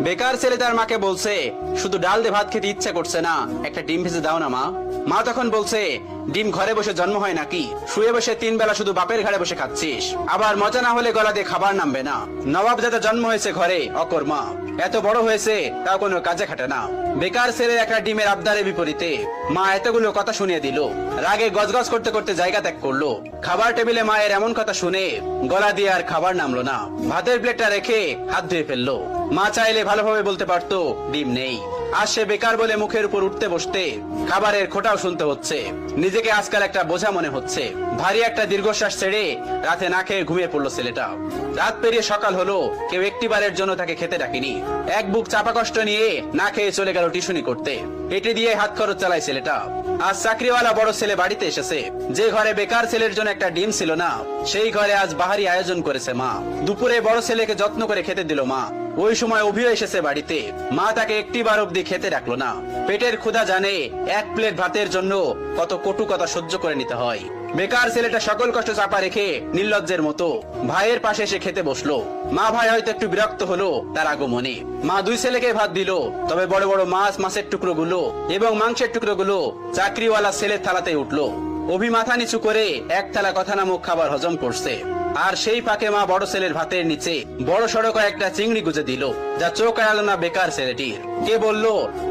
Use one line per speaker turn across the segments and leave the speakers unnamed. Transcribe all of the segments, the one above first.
বেকার ছেলে তার মাকে বলছে, শুধু ডাল দিয়ে ভাত খেতে ইচ্ছা করছে না, একটা ডিম ভেজে দাও না মা। মা তখন বলছে, ডিম ঘরে বসে জন্ম হয় নাকি? শুয়ে বসে 3 বেলা শুধু বাপের ঘাড়ে বসে খাচ্ছিস, আবার মজা না হলে গলা দিয়ে খাবার নামবে না। নবাব যাতে জন্ম হয়েছে ঘরে অকর্মা, এত বড় হয়েছে তাও কোনো কাজে খাটে না। বেকার ছেলের একটা ডিমের আবদারের বিপরীতে মা এতগুলো কথা শুনিয়ে দিল। রাগে গজগজ করতে করতে জায়গা ত্যাগ করলো। খাবার টেবিলে মায়ের এমন কথা শুনে গলা দিয়ে আর খাবার নামলো না। ভাতের প্লেটটা রেখে হাত ধুয়ে ফেললো। মা চাইলে ভালোভাবে বলতে পারতো ডিম নেই। আজ সে বেকার বলে মুখের উপর উঠতে বসতে খাবারের খোঁটাও শুনতে হচ্ছে। নিজেকে আজকাল একটা বোঝা মনে হচ্ছে। ভারী একটা দীর্ঘশ্বাস ছেড়ে রাতে না খেয়ে ঘুমিয়ে পড়লো ছেলেটা। রাত পেরিয়ে সকাল হলো, কেউ একটিবারের জন্য তাকে খেতে ডাকেনি। এক বুক চাপা কষ্ট নিয়ে না খেয়ে চলে গেল টিউশনি করতে। এটি দিয়ে হাত খরচ চালায় ছেলেটা। আজ চাকরিওয়ালা বড় ছেলে বাড়িতে এসেছে। যে ঘরে বেকার ছেলের জন্য একটা ডিম ছিল না, সেই ঘরে আজ বাহারি আয়োজন করেছে মা। দুপুরে বড় ছেলেকে যত্ন করে খেতে দিল মা। ওই সময় অভিও এসেছে বাড়িতে। মা তাকে একটিবার অব্দি খেতে রাখলো না। পেটের ক্ষুধা জানে এক প্লেট ভাতের জন্য কত কটু কথা সহ্য করে নিতে হয়। বেকার ছেলেটা সকল কষ্ট চাপা রেখে নির্লজ্জের মতো ভাইয়ের পাশে এসে খেতে বসলো। মা ভাই হয়তো একটু বিরক্ত হলো তার আগমনে। মা 2 ছেলেকে ভাত দিল, তবে বড় বড় মাছের টুকরো গুলো এবং মাংসের টুকরো গুলো চাকরিওয়ালা ছেলের থালাতে উঠলো। অভি মাথা নিচু করে এক থালা কথা নামক খাবার হজম করছে। আর সেই ফাঁকে মা বড় ছেলের ভাতের নিচে বড় সড়ক একটা চিংড়ি গুজে দিল, যা চোখ এড়ালো না বেকার ছেলেটির। কে বলল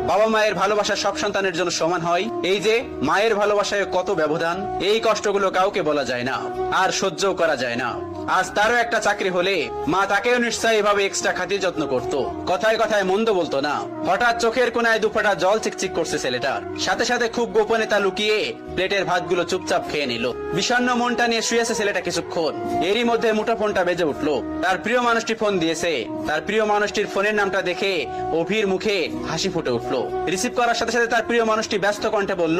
বাবা মায়ের ভালোবাসা সব সন্তানের জন্য সমান হয়? এই যে মায়ের ভালোবাসায় কত ব্যবধান, এই কষ্টগুলো কাউকে বলা যায় না, আর সহ্যও করা যায় না। আজ তারও একটা চাকরি হলে মা তাকেও নিশ্চয়ই এভাবে এক্সট্রা খাতির যত্ন করত। কথায় কথায় মন্দ বলতো না। হঠাৎ চোখের কোনায় 2 ফোঁটা জল চিকচিক করছে ছেলেটার। সাথে সাথে খুব গোপনে তা লুকিয়ে প্লেটের ভাতগুলো চুপচাপ খেয়ে নিল। বিষণ্ণ মনটা নিয়ে শুয়েছে ছেলেটা কিছুক্ষণ। এরই মধ্যে মুঠোফোনটা বেজে উঠলো। তার প্রিয় মানুষটি ফোন দিয়েছে। তার প্রিয় মানুষটির ফোনের নামটা দেখে অভির মুখে হাসি ফুটে উঠলো। রিসিভ করার সাথে সাথে তার প্রিয় মানুষটি ব্যস্ত কণ্ঠে বলল,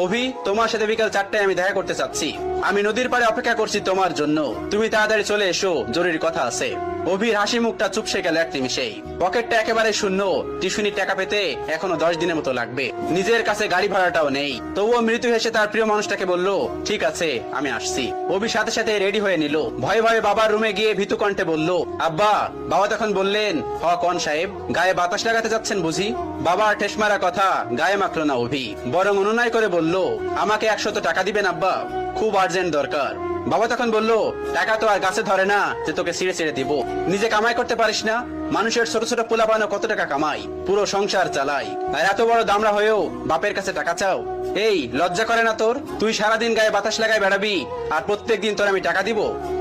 অভি, তোমার সাথে বিকাল 4টায় আমি দেখা করতে চাচ্ছি। আমি নদীর পাড়ে অপেক্ষা করছি তোমার জন্য। তুমি তাড়াতাড়ি চলে এসো, জরুরি কথা আছে। অভির হাসি মুখটা চুপসে গেল এক নিমিষেই। পকেটটা একেবারে শূন্য। টিউশনির টাকা পেতে এখনো 10 দিনের মতো লাগবে। নিজের কাছে গাড়ি ভাড়াটাও নেই। তবুও মৃত্যু হেসে তার প্রিয় মানুষটাকে বলল, ঠিক আছে, আমি আসছি। অভি সাথে সাথে রেডি হয়ে নিল। ভয়ে ভয়ে বাবার রুমে গিয়ে ভীতু কণ্ঠে বলল, আব্বা। বাবা তখন বললেন, হ কন সাহেব, গায়ে বাতাস লাগাতে যাচ্ছেন বুঝি? বাবার ঠেস মারা কথা গায়ে মাখলো না অভি, বরং অনুনয় করে বলল, আমাকে 100 টাকা দিবেন আব্বা, খুব আর্জেন্ট দরকার। বাবা তখন বলল, টাকা তো আর গাছে ধরে না যে তোকে ছিঁড়ে ছিঁড়ে দিব। নিজে কামাই করতে পারিস না? মানুষের ছোট ছোট পোলাপানো কত টাকা কামাই, পুরো সংসার চালাই, আর এত বড় দামড়া হয়েও বাপের কাছে টাকা চাও? এই লজ্জা করে না তোর? তুই সারাদিন গায়ে বাতাস লাগাই বেড়াবি, আর প্রত্যেকদিন তোর আমি টাকা দিব?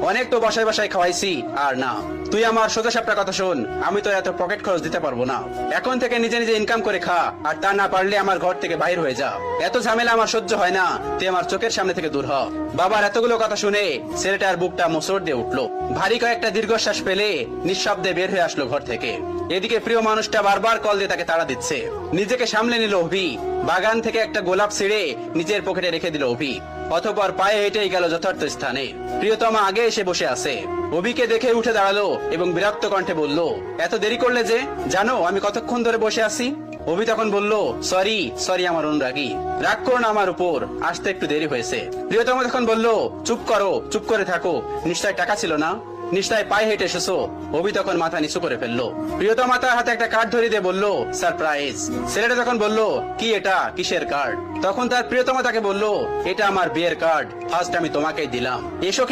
অনেক তো বাসায় বাসায় খাওয়াইছি, আর না। তুই আমার সোজা সাপটা কথা শোন, আমি তোর এত পকেট খরচ দিতে পারবো না। এখন থেকে নিজে নিজে ইনকাম করে খা, আর তা না পারলে আমার ঘর থেকে বাইর হয়ে যা। এত ঝামেলা আমার সহ্য হয় না, তুই আমার চোখের সামনে থেকে দূর হ। বাবার এতগুলো কথা শুনে ছেলেটার বুকটা মোচড় দিয়ে উঠলো। ভারী কয়েকটা দীর্ঘশ্বাস ফেলে নিঃশব্দে বের হয়ে আসলো ঘর থেকে। এদিকে প্রিয় মানুষটা বারবার কল দিয়ে তাকে তাড়া দিচ্ছে। নিজেকে সামলে নিল অভি। বাগান থেকে একটা গোলাপ ছিঁড়ে নিজের পকেটে রেখে দিল অভি। অতঃপর পায়ে হেঁটেই গেল যথার্থ স্থানে। প্রিয়তমা আগে এসে বসে আছে। অভিকে দেখে উঠে দাঁড়ালো এবং বিরক্ত কণ্ঠে বলল, এত দেরি করলে যে? জানো আমি কতক্ষণ ধরে বসে আছি? অভি তখন বলল, সরি আমার অনুরাগী, রাগ করো না আমার উপর, আসতে একটু দেরি হয়েছে। প্রিয়তমা তখন বলল, চুপ করো, চুপ করে থাকো, নিশ্চয় টাকা ছিল না? নিশ্চয় পায়ে হেঁটে এসেছো? অভি তখন মাথা নিচু করে ফেললো। প্রিয়তমা তার হাতে একটা কার্ড ধরিয়ে দিয়ে বলল, সারপ্রাইজ। ছেলেটা তখন বলল, কি এটা, কিসের কার্ড? তখন তার প্রিয়তমা তাকে বলল, এটা আমার বিয়ের কার্ড, ফার্স্ট আমি তোমাকেই দিলাম, এসো।